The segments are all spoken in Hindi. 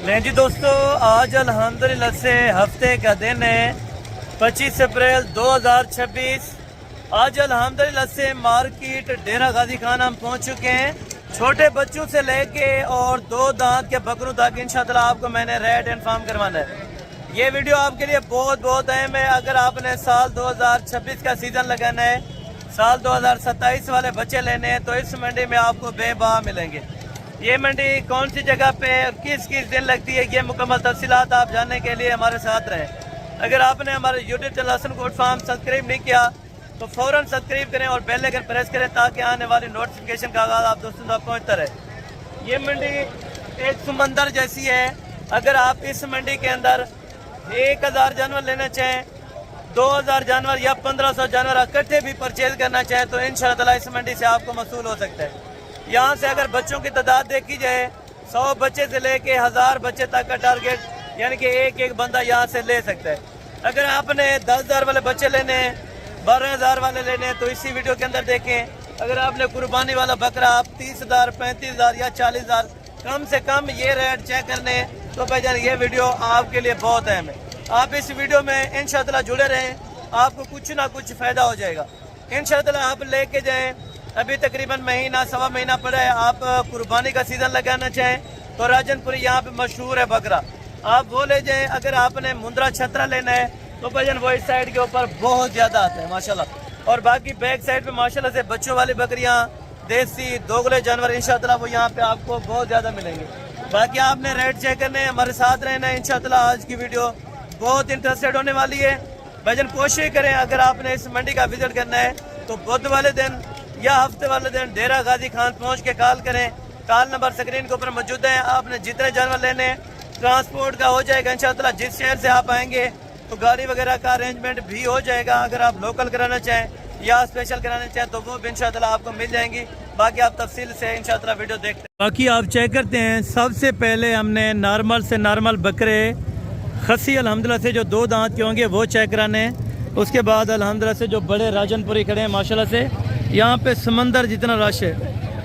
नहीं जी दोस्तों, आज अल्हम्दुलिल्लाह से हफ्ते का दिन है 25 अप्रैल 2026। आज अल्हम्दुलिल्लाह से मार्केट डेरा गाजी खान हम पहुंच चुके हैं। छोटे बच्चों से लेके और 2 दांत के बकरों तक इंशाअल्लाह आपको मैंने रेट इन्फॉर्म करवाना है। ये वीडियो आपके लिए बहुत बहुत अहम है। अगर आपने साल 2026 का सीज़न लगाना है, साल 2027 वाले बच्चे लेने हैं, तो इस मंडी में आपको बेबा मिलेंगे। ये मंडी कौन सी जगह पे किस किस दिन लगती है, ये मुकम्मल तफसीलात आप जानने के लिए हमारे साथ रहें। अगर आपने हमारे YouTube channel Hasan goat farm subscribe नहीं किया तो फ़ौरन सब्सक्राइब करें और बेल आइकन प्रेस करें ताकि आने वाली नोटिफिकेशन का आगाज़ आप दोस्तों तक पहुँचता रहे। ये मंडी एक समंदर जैसी है। अगर आप इस मंडी के अंदर 1000 जानवर लेना चाहें, 2000 जानवर या 1500 जानवर इकट्ठे भी परचेज करना चाहें तो इंशाअल्लाह इस मंडी से आपको मसूल हो सकता है। यहाँ से अगर बच्चों की तादाद देखी जाए, 100 बच्चे से लेके 1000 बच्चे तक का टारगेट, यानी कि एक एक बंदा यहाँ से ले सकता है। अगर आपने 10,000 वाले बच्चे लेने हैं, 12,000 वाले लेने हैं, तो इसी वीडियो के अंदर देखें। अगर आपने कुर्बानी वाला बकरा आप 30,000, 35,000 या 40,000 कम से कम ये रेट चेक करने हैं, तो भाईजान ये वीडियो आपके लिए बहुत अहम है। आप इस वीडियो में इंशाअल्लाह जुड़े रहें, आपको कुछ ना कुछ फ़ायदा हो जाएगा। इंशाअल्लाह आप लेके जाएँ। अभी तकरीबन महीना सवा महीना पड़ा है। आप कुर्बानी का सीज़न लगाना चाहें तो राजनपुरी यहाँ पे मशहूर है बकरा, आप वो ले जाएं। अगर आपने मुंद्रा छतरा लेना है तो भाईजान वो इस साइड के ऊपर बहुत ज़्यादा आता है माशाल्लाह। और बाकी बैक साइड पे माशाल्लाह से बच्चों वाली बकरियाँ, देसी दोगले जानवर इंशाअल्लाह वो यहाँ पे आपको बहुत ज़्यादा मिलेंगे। बाकी आपने रेट चेक करने हमारे साथ रहना है। इंशाअल्लाह आज की वीडियो बहुत इंटरेस्टेड होने वाली है। भाईजान कोशिश करें, अगर आपने इस मंडी का विजिट करना है तो बुध वाले दिन या हफ्ते वाले दिन डेरा गाजी खान पहुंच के कॉल करें। कॉल नंबर स्क्रीन के ऊपर मौजूद है। आपने जितने जानवर लेने हैं ट्रांसपोर्ट का हो जाएगा इंशाअल्लाह। जिस शहर से आप आएंगे तो गाड़ी वगैरह का अरेंजमेंट भी हो जाएगा। अगर आप लोकल कराना चाहें या स्पेशल कराना चाहें तो वो भी इंशाअल्लाह आपको मिल जाएंगी। बाकी आप तफसील से इंशाअल्लाह वीडियो देखते हैं। बाकी आप चेक करते हैं। सबसे पहले हमने नॉर्मल से नॉर्मल बकरे खसी अल्हम्दुलिल्लाह से जो 2 दांत के होंगे वो चेक कराने हैं। उसके बाद अल्हम्दुलिल्लाह से जो बड़े राजनपुरी खड़े हैं माशाल्लाह से, यहाँ पे समंदर जितना रश है।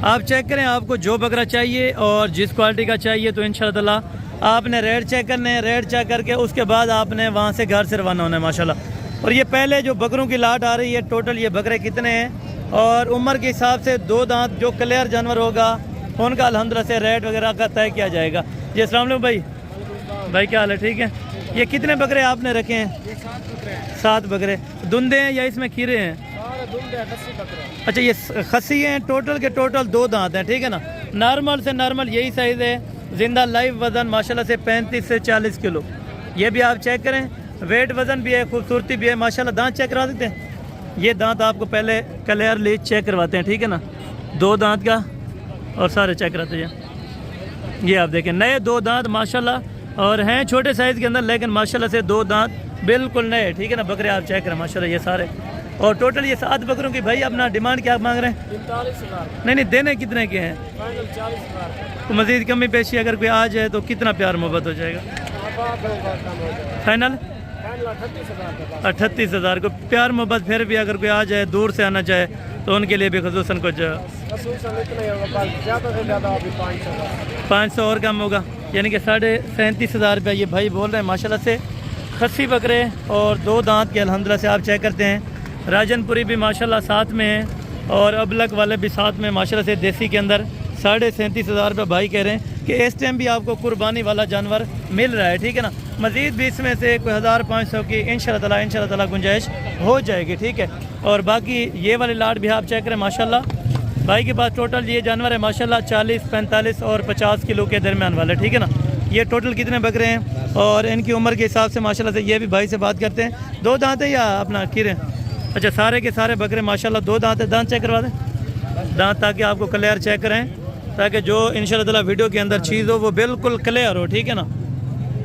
आप चेक करें आपको जो बकरा चाहिए और जिस क्वालिटी का चाहिए, तो इंशाअल्लाह आपने रेट चेक करने हैं। रेट चेक करके उसके बाद आपने वहाँ से घर से रवाना होना है माशाल्लाह। और ये पहले जो बकरों की लाट आ रही है, टोटल ये बकरे कितने हैं और उम्र के हिसाब से 2 दांत जो क्लियर जानवर होगा उनका अल्हम्दुलिल्लाह से रेट वगैरह का तय किया जाएगा। जी अस्सलाम वालेकुम भाई, क्या हाल है? ठीक है। ये कितने बकरे आपने रखे हैं? 7 बकरे। धुंधे हैं या इसमें खीरे हैं? अच्छा, ये खसी हैं। टोटल के टोटल 2 दांत हैं, ठीक है ना। नॉर्मल से नॉर्मल यही साइज़ है। जिंदा लाइव वज़न माशाल्लाह से 35 से 40 किलो। ये भी आप चेक करें, वेट वज़न भी है, खूबसूरती भी है माशाल्लाह। दांत चेक करवा देते हैं। ये दांत आपको पहले क्लियरली चेक करवाते हैं, ठीक है ना। 2 दांत का और सारे चेक कराते हैं। ये आप देखें, नए 2 दांत माशाल्लाह, और हैं छोटे साइज़ के अंदर, लेकिन माशाल्लाह से 2 दांत बिल्कुल नए, ठीक है ना। बकरे आप चेक करें माशाल्लाह ये सारे। और टोटल ये 7 बकरों की भाई अपना डिमांड क्या मांग रहे हैं? 45,000। नहीं, देने कितने के हैं? 40,000। तो मज़ीद कमी पेशी अगर कोई आ जाए तो कितना प्यार मोहब्बत हो जाएगा? फाइनल 38,000 को प्यार मोहब्बत। फिर भी अगर कोई आ जाए, दूर से आना चाहे, तो उनके लिए भी खसूसन कुछ 500 और कम होगा, यानी कि 37,500 रुपया ये भाई बोल रहे हैं माशाल्लाह से। खस्सी बकरे और 2 दांत के अल्हम्दुलिल्लाह से आप चेक करते हैं। राजनपुरी भी माशाल्लाह साथ में है और अबलक वाले भी साथ में माशाल्लाह से। देसी के अंदर 37,500 रुपये भाई कह रहे हैं कि इस टाइम भी आपको कुर्बानी वाला जानवर मिल रहा है, ठीक है ना। मज़ीद भी इसमें से कोई 1500 की इंशाअल्लाह गुंजाइश हो जाएगी, ठीक है। और बाकी ये वाली लाट भी आप चेक करें माशाल्लाह। भाई के पास टोटल ये जानवर है माशाल्लाह 40, 45 और 50 किलो के दरमियान वाले, ठीक है ना। ये टोटल कितने बकरे हैं और इनकी उम्र के हिसाब से माशाल्लाह से ये भी भाई से बात करते हैं। 2 दांत है या अपना खीरे? अच्छा, सारे के सारे बकरे माशाल्लाह 2 दांत है। दांत चेक करवा दें, दांत, ताकि आपको क्लियर चेक करें, ताकि जो इंशाअल्लाह वीडियो के अंदर चीज़ हो वो बिल्कुल क्लियर हो, ठीक है ना।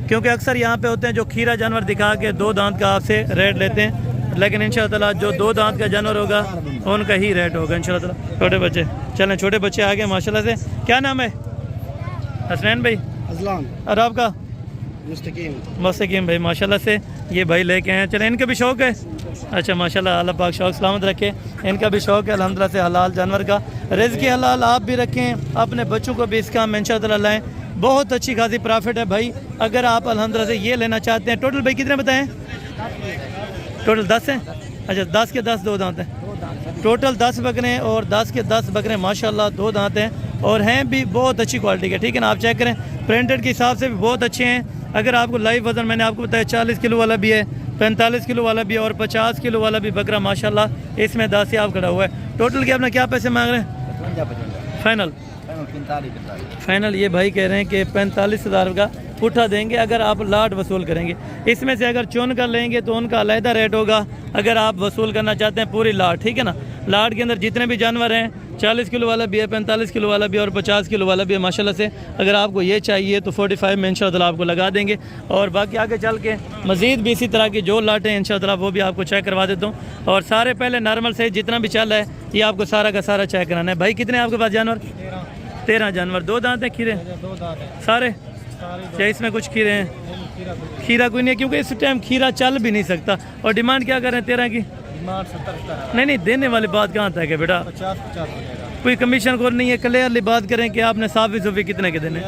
क्योंकि अक्सर यहाँ पे होते हैं जो खीरा जानवर दिखा के 2 दांत का आपसे रेट लेते हैं, लेकिन इंशाअल्लाह जो 2 दांत का जानवर होगा उनका ही रेट होगा इंशाअल्लाह। छोटे बच्चे, चलें छोटे बच्चे आ गए माशाल्लाह से। क्या नाम है? हसनैन भाई। और आपका? मुस्तकीम भाई माशाल्लाह से ये भाई लेके हैं। चलें, इनका भी शौक़ है? अच्छा माशाल्लाह, अल्लाह पाक शौक़ सलामत रखे। इनका भी शौक़ है अल्हम्दुलिल्लाह से हलाल जानवर का। रिज़्क़ हलाल आप भी रखें, अपने बच्चों को भी इसका इंशाअल्लाह लाएँ। बहुत अच्छी खासी प्रॉफिट है भाई। अगर आप अल्हम्दुलिल्लाह से ये लेना चाहते हैं, टोटल भाई कितने बताएं? टोटल 10 हैं। अच्छा 10 के 10 दो दांत हैं। टोटल 10 बकरे हैं और 10 के 10 बकरे माशाल्लाह दो दांत हैं और हैं भी बहुत अच्छी क्वालिटी के, ठीक है ना। आप चेक करें, प्रिंटेड के हिसाब से भी बहुत अच्छे हैं। अगर आपको लाइव वज़न मैंने आपको बताया 40 किलो वाला भी है, 45 किलो वाला भी है और 50 किलो वाला भी बकरा माशाल्लाह इसमें दास्तियाब खड़ा हुआ है। टोटल के अपना क्या पैसे मांग रहे हैं? फाइनल फाइनल ये भाई कह रहे हैं कि 45,000 का उठा देंगे अगर आप लाट वसूल करेंगे। इसमें से अगर चुन कर लेंगे तो उनका अलहदा रेट होगा। अगर आप वसूल करना चाहते हैं पूरी लाट, ठीक है ना। लाट के अंदर जितने भी जानवर हैं, 40 किलो वाला भी है, 45 किलो वाला भी है और 50 किलो वाला भी है माशाल्लाह से। अगर आपको ये चाहिए तो 45 में इंशाअल्लाह आपको लगा देंगे। और बाकी आगे चल के मज़ीद भी इसी तरह की जो लाटें इंशाअल्लाह वो भी आपको चेक करवा देता हूँ। और सारे पहले नॉर्मल से जितना भी चल है ये आपको सारा का सारा चेक कराना है। भाई कितने आपके पास जानवर? 13 जानवर। दो दांत हैं, खीरे सारे या इसमें कुछ खीरे हैं? खीरा कोई नहीं है क्योंकि इस टाइम खीरा चल भी नहीं सकता। और डिमांड क्या कर रहे हैं 13 की? नहीं देने वाली बात कहाँ तक है बेटा? 50 कोई कमीशन को नहीं है। क्लियरली बात करें कि आपने साफी सूफी कितने के देने?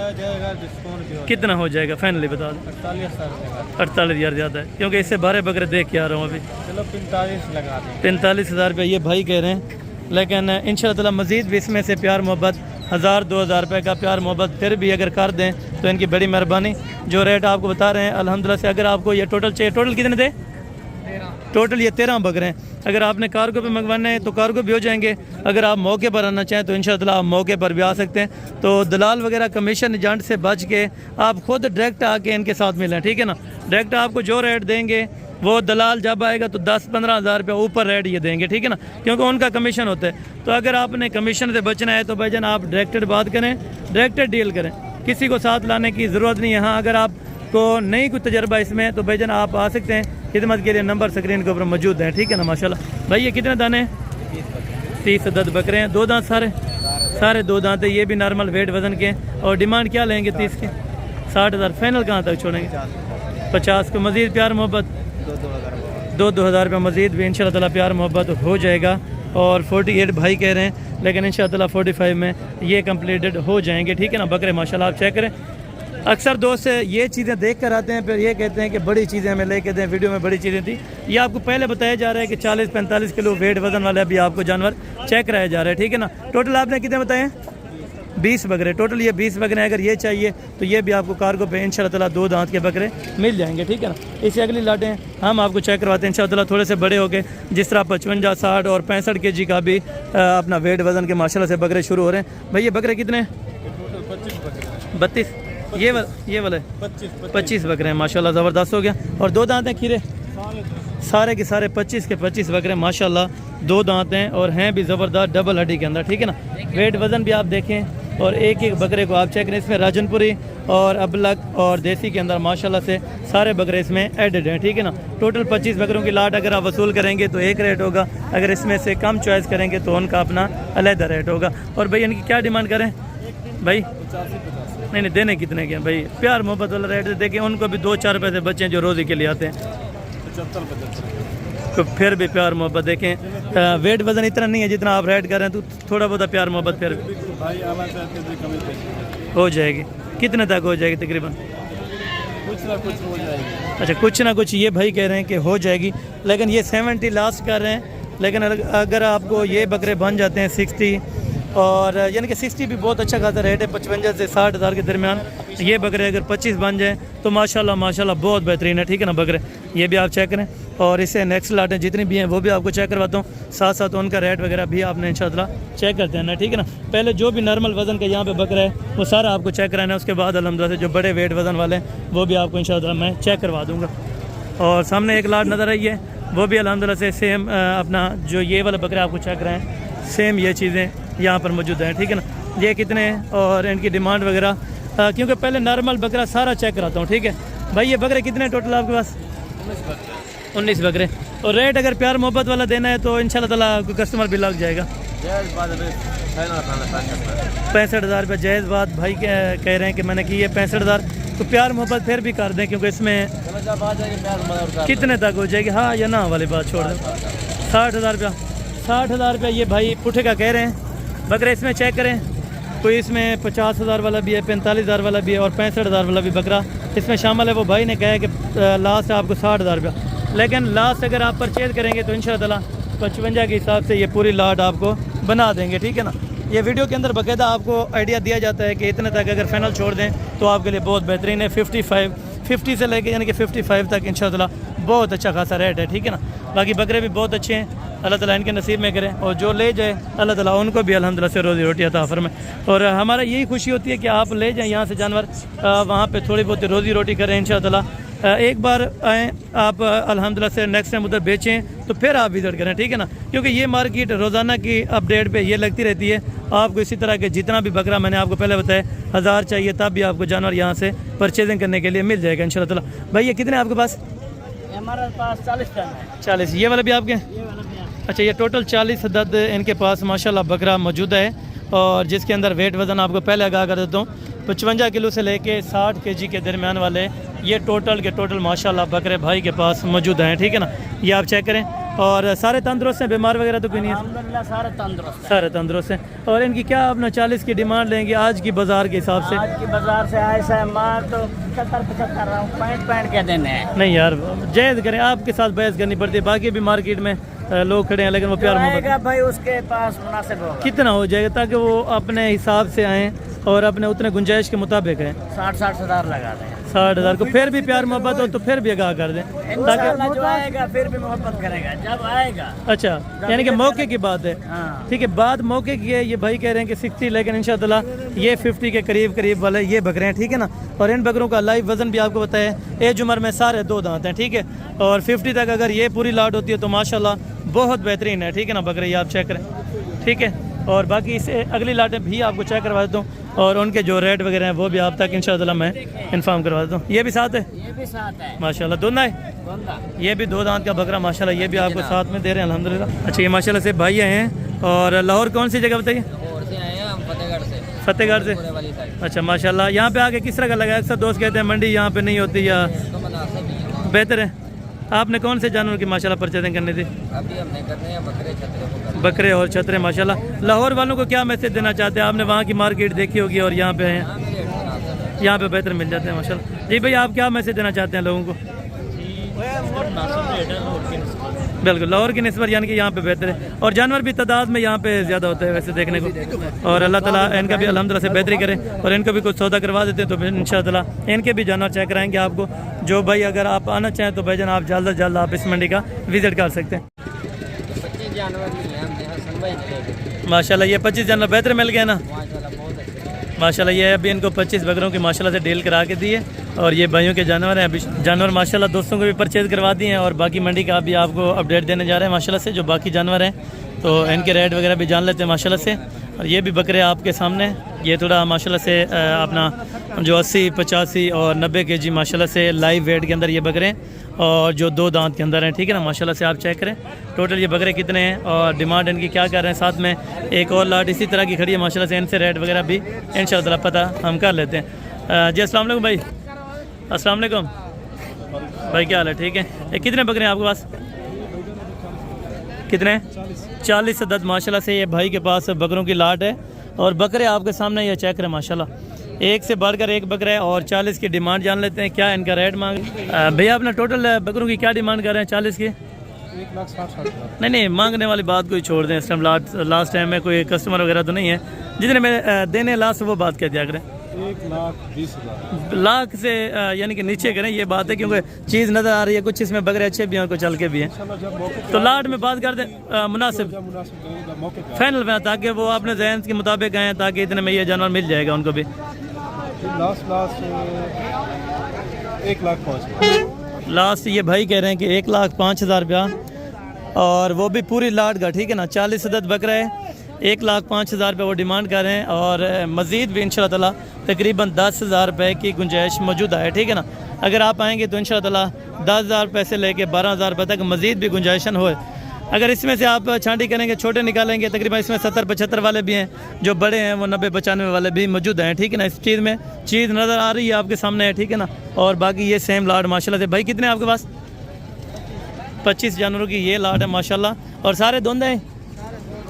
कितना हो जाएगा फाइनली बता दो। 48,000 ज़्यादा है क्योंकि इससे 12 बकरे देख के आ रहा हूँ अभी। चलो 45 लगा दें। 45,000 रुपये ये भाई कह रहे हैं। लेकिन इंशाअल्लाह मज़ीद भी इसमें से प्यार मोहब्बत 1000-2000 रुपये का प्यार मोहब्बत फिर भी अगर कर दें तो इनकी बड़ी मेहरबानी। जो रेट आपको बता रहे हैं अल्हम्दुलिल्लाह से, अगर आपको ये टोटल चाहिए, टोटल कितने थे? टोटल ये 13 बकरे हैं। अगर आपने कार्गो पे मंगवाने हैं तो कार्गो भी हो जाएंगे। अगर आप मौके पर आना चाहें तो इंशाअल्लाह आप मौके पर भी आ सकते हैं। तो दलाल वगैरह कमीशन एजेंट से बच के आप खुद डायरेक्ट आके इनके साथ मिलें, ठीक है ना। डायरेक्ट आपको जो रेट देंगे वो दलाल जब आएगा तो 10-15 हज़ार रुपये ऊपर रेट ये देंगे, ठीक है ना, क्योंकि उनका कमीशन होता है। तो अगर आपने कमीशन से बचना है तो भाईजान आप डायरेक्टेड बात करें, डायरेक्टेड डील करें, किसी को साथ लाने की ज़रूरत नहीं है। हाँ अगर आपको नहीं कुछ तजर्बा इसमें तो भाईजान आप आ सकते हैं। खिदमत के लिए नंबर स्क्रीन के ऊपर मौजूद है, ठीक है ना। माशाल्लाह भाई ये कितने दाने हैं? 30 अदद बकरे हैं। दो दांत सारे दो दांत है। ये भी नॉर्मल वेट वज़न के। और डिमांड क्या लेंगे 30 के? 60,000 फाइनल कहाँ तक छोड़ेंगे? 50 को मज़ीद प्यार मोहब्बत 2-2 हज़ार रुपये मज़ीद भी इंशाअल्लाह ताला प्यार मोहब्बत हो जाएगा। और 48 भाई कह रहे हैं लेकिन इंशाअल्लाह 45 में ये कंप्लीटेड हो जाएंगे, ठीक है ना। बकरे माशाल्लाह आप चेक करें। अक्सर दोस्त ये चीज़ें देख कर आते हैं फिर ये कहते हैं कि बड़ी चीज़ें हमें लेके दें, वीडियो में बड़ी चीज़ें थी। ये आपको पहले बताया जा रहा है कि 40-45 किलो वेट वज़न वाले अभी आपको जानवर चेक कराया जा रहा है, ठीक है ना। टोटल आपने कितने बताए? 20 बकरे। टोटल ये 20 बकरे हैं। अगर ये चाहिए तो ये भी आपको कार्गो पे इंशाअल्लाह ताला 2 दांत के बकरे मिल जाएंगे, ठीक है ना। इससे अगली लाटें हम आपको चेक करवाते हैं इंशाअल्लाह ताला थोड़े से बड़े हो गए, जिस तरह 55, 60 और 65 kg का भी अपना वेट वज़न के माशाल्लाह से बकरे शुरू हो रहे हैं। भाई ये बकरे कितने हैं? 32। ये वाले 25 बकरे हैं माशाल्लाह, ज़बरदस्त हो गया। और 2 दांत हैं खीरे? सारे के सारे 25 के 25 बकरे माशाल्लाह 2 दांत हैं और हैं भी ज़बरदस्त डबल हड्डी के अंदर, ठीक है ना। वेट वज़न भी आप देखें और एक एक बकरे को आप चेक करें। इसमें राजनपुरी और अबलक और देसी के अंदर माशाल्लाह से सारे बकरे इसमें एडेड हैं, ठीक है ना। टोटल 25 बकरों की लाट अगर आप वसूल करेंगे तो एक रेट होगा, अगर इसमें से कम चॉइस करेंगे तो उनका अपना अलहदा रेट होगा। और भाई इनकी क्या डिमांड करें भाई? नहीं देने कितने के हैं भाई? प्यार मोहब्बत वाला रेट देखें, उनको भी 2-4 पैसे बचे हैं जो रोज़ी के लिए आते हैं। 75 तो फिर भी प्यार मोहब्बत देखें। वेट वज़न इतना नहीं है जितना आप रेट कर रहे हैं, तो थोड़ा बहुत प्यार मोहब्बत फिर हो जाएगी। कितने तक हो जाएगी तकरीबन? कुछ ना कुछ हो जाएगी। अच्छा कुछ ना कुछ ये भाई कह रहे हैं कि हो जाएगी, लेकिन ये 70 लास्ट कर रहे हैं। लेकिन अगर आपको ये बकरे बन जाते हैं 60 और यानी कि 60 भी बहुत अच्छा खासा रेट है, 55 से 60 हज़ार के दरमियान ये बकरे अगर 25 बन जाएँ तो माशाल्लाह बहुत बेहतरीन है, ठीक है ना बकरे। ये भी आप चेक करें और इससे नेक्स्ट लाटें जितनी भी हैं वो भी आपको चेक करवाता हूँ, साथ साथ उनका रेट वगैरह भी आपने इंशाअल्लाह चेक करते हैं ना, ठीक है ना। पहले जो भी नॉर्मल वज़न का यहाँ पे बकरा है वो सारा आपको चेक कराना है, उसके बाद अल्हम्दुलिल्लाह से जो बड़े वेट वज़न वाले हैं वो भी आपको इंशाअल्लाह मैं चेक करवा दूँगा। और सामने एक लाट नज़र आई है वो भी अल्हम्दुलिल्लाह से सेम अपना जो ये वाला बकरा आपको चेक कराएँ, सेम ये चीज़ें यहाँ पर मौजूद हैं, ठीक है ना। ये कितने हैं और इनकी डिमांड वगैरह, क्योंकि पहले नॉर्मल बकरा सारा चेक कराता हूँ, ठीक है भाई। ये बकरे कितने टोटल आपके पास? 19 बकरे। और रेट अगर प्यार मोहब्बत वाला देना है तो इंशाल्लाह ताला कस्टमर भी लग जाएगा। 65,000 रुपये जायज़ बात भाई कह रहे हैं कि मैंने की है 65,000, तो प्यार मोहब्बत फिर भी कर दें क्योंकि इसमें कितने तक हो जाएगी? हाँ या ना वाली बात छोड़ दें। 60,000 रुपया 60,000 रुपये ये भाई पुठे का कह रहे हैं। बकरे इसमें चेक करें, कोई इसमें 50,000 वाला भी है, 45,000 वाला भी है और 65,000 वाला भी बकरा इसमें शामिल है। वो भाई ने कहा है कि लास्ट है आपको 60,000 रुपया, लेकिन लास्ट अगर आप परचेज़ करेंगे तो इंशाअल्लाह 55 के हिसाब से ये पूरी लाट आपको बना देंगे, ठीक है ना। ये वीडियो के अंदर बाकायदा आपको आइडिया दिया जाता है कि इतने तक अगर फाइनल छोड़ दें तो आपके लिए बहुत बेहतरीन है। 50 से लेके यानी कि 55 तक इंशाअल्लाह बहुत अच्छा खासा रेट है, ठीक है ना। बाकी बकरे भी बहुत अच्छे हैं, अल्लाह ताला इनके नसीब में करें और जो ले जाए अल्लाह ताला उनको भी अल्हम्दुलिल्लाह से रोज़ी रोटी अता फरमाए। और हमारा यही खुशी होती है कि आप ले जाएँ यहाँ से जानवर, वहाँ पे थोड़ी बहुत रोज़ी रोटी करें इंशाअल्लाह। एक बार आएँ आप अल्हम्दुलिल्लाह से, नेक्स्ट टाइम उधर बेचें तो फिर आप विज़िट करें, ठीक है ना। क्योंकि ये मार्केट रोज़ाना की अपडेट पे ये लगती रहती है। आपको इसी तरह के जितना भी बकरा मैंने आपको पहले बताया 1000 चाहिए तब भी आपको जानवर यहाँ से परचेजिंग करने के लिए मिल जाएगा इंशाअल्लाह ताला। भाई ये कितने आपके पास? हमारे पास 40 टन है। 40। ये वाला भी आपके? ये वाला भी है। अच्छा, ये टोटल 40 अदद इनके पास माशाल्लाह बकरा मौजूद है और जिसके अंदर वेट वज़न आपको पहले आगाह कर देता हूँ 55 किलो से लेके 60 kg के दरमियान वाले ये टोटल के टोटल माशाल्लाह बकरे भाई के पास मौजूद हैं, ठीक है ना। ये आप चेक करें और सारे तंदुरुस्त हैं, बीमार वगैरह तो कोई नहीं है? अल्हम्दुलिल्लाह सारे तंदुरुस्त हैं। सारे तंदुरुस्त हैं। और इनकी क्या अपना 40 की डिमांड लेंगे आज की बाज़ार के हिसाब से? आज की बाजार से ऐसा है माल तो 75 रहा हूँ, 65 के देने हैं। नहीं यार, जायज़ करें, आपके साथ बहस करनी पड़ती है। बाकी भी मार्केट में लोग खड़े हैं लेकिन वो प्यार मोहब्बत भाई उसके पास मुनासिब होगा। कितना हो जाएगा ताकि वो अपने हिसाब से आएँ और अपने उतने गुंजाइश के मुताबिक है? 60 हज़ार लगा दें। 60,000 को फिर भी प्यार मोहब्बत हो तो फिर भी आगाह कर दें ताकि जो आएगा फिर भी मोहब्बत करेगा जब आएगा। अच्छा, यानी कि मौके की बात है, हाँ। ठीक है, बात मौके की है। ये भाई कह रहे हैं कि 60, लेकिन इंशाअल्लाह ये 50 के करीब वाले ये बकरे हैं, ठीक है ना। और इन बकरों का लाइव वज़न भी आपको बताया, एज उम्र में सारे 2 दांत हैं, ठीक है। और 50 तक अगर ये पूरी लाट होती है तो माशाल्लाह बहुत बेहतरीन है, ठीक है ना। बकरे ये आप चेक करें, ठीक है। और बाकी इससे अगली लाटें भी आपको चेक करवा देता हूँ और उनके जो रेट वगैरह हैं वो भी आप तक इंशाअल्लाह मैं इन्फॉर्म करवा देता हूँ। ये भी साथ है? ये भी साथ है माशाल्लाह। दोनों है? ये भी 2 दांत का बकरा माशाल्लाह, ये भी आपको साथ में दे रहे हैं अल्हम्दुलिल्लाह। अच्छा, ये माशाल्लाह से भाई आए हैं। और लाहौर कौन सी जगह बताइए? फतेहगढ़ से। अच्छा माशाल्लाह, यहाँ पे आके किस तरह का लगा? अक्सर दोस्त कहते हैं मंडी यहाँ पे नहीं होती या बेहतर है। आपने कौन से जानवर की माशाल्लाह परचेजिंग करनी थी? अभी हमने करने हैं बकरे और छतरे माशाल्लाह। लाहौर वालों को क्या मैसेज देना चाहते हैं? आपने वहाँ की मार्केट देखी होगी और यहाँ पे हैं, यहाँ पे बेहतर मिल जाते हैं माशाल्लाह। जी भाई, आप क्या मैसेज देना चाहते हैं लोगों को? बिल्कुल, लाहौर की निस्बत यानी कि यहाँ पे बेहतर है और जानवर भी तादाद में यहाँ पे ज़्यादा होता है वैसे देखने को। और अल्लाह ताला इनका भी अल्हम्दुलिल्लाह से बेहतरी करे और इनको भी कुछ सौदा करवा देते हैं तो फिर इंशाअल्लाह इनके भी जानवर चेक कराएंगे आपको। जो भाई अगर आप आना चाहें तो भाईजान आप जल्द से जल्द आप इस मंडी का विज़िट कर सकते हैं। माशाल्लाह ये 25 जानवर बेहतर मिल गया ना माशाल्लाह। ये अभी इनको 25 बकरों की माशाल्लाह से डील करा के दी है और ये भाइयों के जानवर हैं। अभी जानवर माशाल्लाह दोस्तों को भी परचेज़ करवा दिए हैं और बाकी मंडी का भी आपको अपडेट देने जा रहे हैं माशाल्लाह से। जो बाकी जानवर हैं तो इनके रेट वगैरह भी जान लेते हैं माशाल्लाह से। और ये भी बकरे आपके सामने, ये थोड़ा माशाल्लाह से अपना जो 80, 85 और 90 kg माशाल्लाह से लाइव वेट के अंदर ये बकरे हैं और जो 2 दांत के अंदर हैं, ठीक है ना। माशाल्लाह से आप चेक करें टोटल ये बकरे कितने हैं और डिमांड इनकी क्या कर रहे हैं। साथ में एक और लाट इसी तरह की खड़ी है माशाल्लाह से, इनसे रेट वगैरह भी इंशाअल्लाह पता हम कर लेते हैं। जी अस्सलाम वालेकुम भाई। अस्सलाम वालेकुम भाई, क्या हाल है? ठीक है। ये कितने बकरे हैं आपके पास? कितने? 40 अदद माशाल्लाह से ये भाई के पास बकरों की लाट है और बकरे आपके सामने ये चेक करें माशाल्लाह, एक से बढ़कर एक बकरा है। और 40 की डिमांड जान लेते हैं, क्या इनका रेट मांग भैया? अपना टोटल बकरों की क्या डिमांड कर रहे हैं? 40 की? 1,60,000। नहीं, मांगने वाली बात कोई छोड़ दें। इस टाइम लास्ट टाइम में कोई कस्टमर वगैरह तो नहीं है? जितने में देने लास्ट वो बात कह दिया करें। 1,20,000 लाख से यानी कि नीचे करें, ये बात है क्योंकि चीज़ नज़र आ रही है। कुछ इसमें बकरे अच्छे भी हैं, कुछ हल्के भी हैं, तो लाट में बात कर दें मुनासिब फाइनल में, ताकि वो अपने जहन के मुताबिक आएँ, ताकि इतने में ये जानवर मिल जाएगा उनको भी। लास्ट ये भाई कह रहे हैं कि 1,05,000 रुपया और वो भी पूरी लाट का, ठीक है ना। 40 अदद बकरा है, 1,05,000 रुपये वो डिमांड कर रहे हैं और मज़ीद भी इंशाअल्लाह ताला तकरीबन 10,000 रुपये की गुंजाइश मौजूद है, ठीक है ना। अगर आप आएंगे तो इंशाअल्लाह ताला 10,000 रुपये से लेके 12,000 रुपये तक मज़ीद भी गुंजाइशन हो। अगर इसमें से आप छांटी करेंगे, छोटे निकालेंगे, तकरीबन इसमें 70-75 वाले भी हैं, जो बड़े हैं वो 90-95 वाले भी मौजूद हैं, ठीक है ना। इस चीज़ में चीज़ नज़र आ रही है आपके सामने है, ठीक है ना। और बाकी ये सेम लाट माशाल्लाह से। भाई कितने आपके पास? 25 जानवरों की ये लाट है माशाल्लाह और सारे धुंध हैं,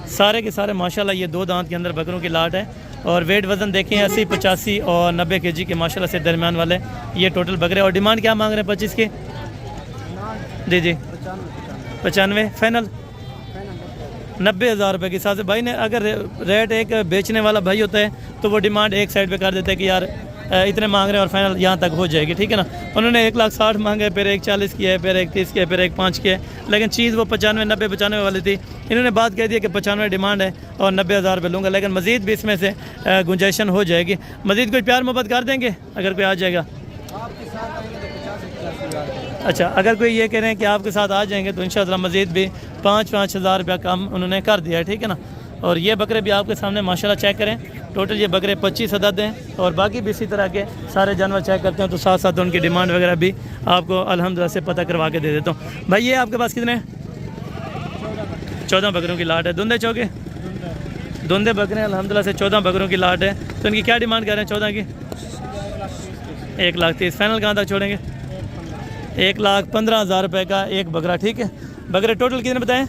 सारे के सारे माशाल्लाह। ये 2 दांत के अंदर बकरों की लाट है और वेट वज़न देखें 80, 85 और 90 kg के माशाल्लाह से दरमियान वाले ये टोटल बकरे। और डिमांड क्या मांग रहे हैं 25 के? जी 95 फाइनल 90,000 रुपये के हिसाब से। भाई ने अगर रेट एक बेचने वाला भाई होता है तो वो डिमांड एक साइड पे कर देता है कि यार इतने मांग रहे हैं और फाइनल यहाँ तक हो जाएगी, ठीक है ना। उन्होंने 1,60,000 मांगे, फिर 1,40,000 किया है, फिर 1,30,000 किया, फिर 1,05,000 किया है, लेकिन चीज़ वो 95, 90, 95 वाली थी। इन्होंने बात कह दी कि 95 डिमांड है और 90,000 रुपये लूँगा, लेकिन मज़ीद भी इसमें से गुंजाइशन हो जाएगी। मज़ीद कोई प्यार मोहब्बत कर देंगे अगर कोई आ जाएगा? अच्छा, अगर कोई ये कह रहे हैं कि आपके साथ आ जाएंगे तो इंशाअल्लाह मज़ीद भी 5-5 हज़ार रुपया कम उन्होंने कर दिया है, ठीक है ना। और ये बकरे भी आपके सामने माशाल्लाह चेक करें, टोटल ये बकरे 25 अदद हैं और बाकी भी इसी तरह के सारे जानवर चेक करते हैं तो साथ साथ उनकी डिमांड वगैरह भी आपको अल्हम्दुलिल्लाह से पता करवा के दे देता हूँ। भाई ये आपके पास कितने? 14 बकरों की लाट है। धुंधे चौके धुंधे बकरे हैं अल्हम्दुलिल्लाह से, 14 बकरों की लाट है। तो इनकी क्या डिमांड कर रहे हैं 14 की? 1,30,000। फाइनल कहाँ तक छोड़ेंगे? 1,15,000 रुपये का एक बकरा, ठीक है। बकरे टोटल कितने बताएं?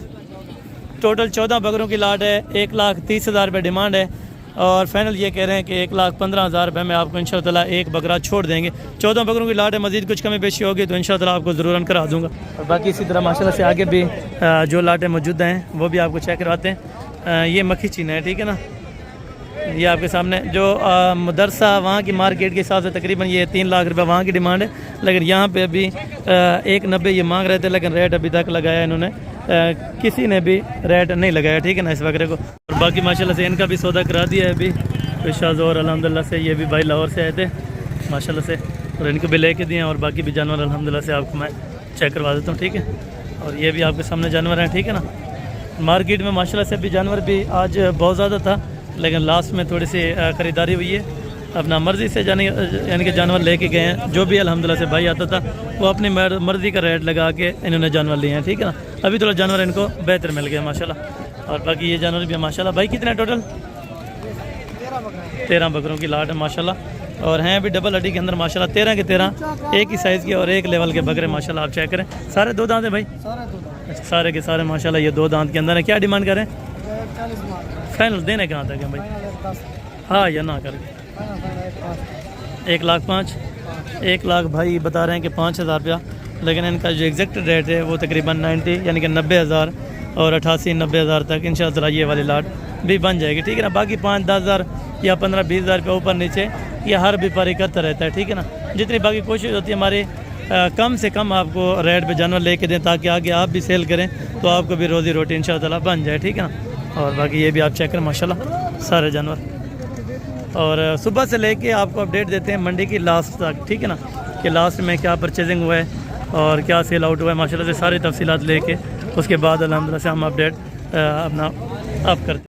टोटल 14 बकरों की लाट है, 1,30,000 रुपये डिमांड है और फाइनल ये कह रहे हैं कि 1,15,000 रुपये में आपको इंशाअल्लाह एक बकरा छोड़ देंगे। 14 बकरों की लाट है, मज़ीद कुछ कमी पेशी होगी तो इंशाअल्लाह आपको ज़रूर करा दूँगा। और बाकी इसी तरह माशाल्लाह से आगे भी जो लाटें मौजूद हैं वो भी आपको चेक करवाते हैं। ये मक्खी चीना है, ठीक है ना। ये आपके सामने जो मदरसा वहाँ की मार्केट के हिसाब से तकरीबन ये 3 लाख रुपए वहाँ की डिमांड है, लेकिन यहाँ पे अभी 1,90 ये मांग रहे थे, लेकिन रेट अभी तक लगाया इन्होंने किसी ने भी रेट नहीं लगाया, ठीक है ना, इस बकरे को। और बाकी माशाल्लाह से इनका भी सौदा करा दिया है अभी पेशाज और अल्हम्दुलिल्लाह से ये भी भाई लाहौर से आए थे माशाल्लाह से, और इनको भी लेके दिए और बाकी भी जानवर अल्हम्दुलिल्लाह से आपको मैं चेक करवा देता हूँ, ठीक है। और ये भी आपके सामने जानवर हैं, ठीक है ना। मार्केट में माशाल्लाह से भी जानवर भी आज बहुत ज़्यादा था, लेकिन लास्ट में थोड़ी सी ख़रीदारी हुई है। अपना मर्ज़ी से यानी कि जानवर लेके गए हैं। जो भी अल्हम्दुलिल्लाह से भाई आता था वो अपनी मर्ज़ी का रेट लगा के इन्होंने जानवर लिए हैं, ठीक है ना। अभी थोड़ा जानवर इनको बेहतर मिल गया माशाल्लाह। और बाकी ये जानवर भी माशाल्लाह। भाई कितने टोटल? 13 बकरों की लाट है माशाल्लाह और हैं भी डबल हड्डी के अंदर माशाल्लाह। 13 के 13 एक ही साइज़ के और एक लेवल के बकरे माशाल्लाह। आप चेक करें, सारे 2 दांत हैं भाई, सारे के सारे माशाल्लाह ये 2 दांत के अंदर है। क्या डिमांड करें? फाइनल देने कहाँ तक है भाई? हाँ या ना करके 1,05,000 1 लाख भाई बता रहे हैं कि 5,000 रुपया, लेकिन इनका जो एग्जैक्ट रेट है वो तकरीबन 90 यानी कि 90,000 और 88-90,000 तक इंशाअल्लाह ये वाली लाट भी बन जाएगी, ठीक है ना। बाकी 5-10 हज़ार या 15-20 हज़ार रुपये ऊपर नीचे ये हर व्यापारी करता रहता है, ठीक है ना। जितनी बाकी कोशिश होती है हमारी कम से कम आपको रेट पे जानवर लेके दें ताकि आगे आप भी सेल करें तो आपको भी रोज़ी रोटी इंशाअल्लाह बन जाए, ठीक है ना। और बाकी ये भी आप चेक करें माशाल्लाह सारे जानवर। और सुबह से लेके आपको अपडेट देते हैं मंडी की लास्ट तक, ठीक है ना, कि लास्ट में क्या परचेजिंग हुआ है और क्या सेल आउट हुआ है माशाल्लाह से सारी तफसीलात लेके उसके बाद अल्हम्दुलिल्लाह से हम अपडेट अपना आप करते हैं।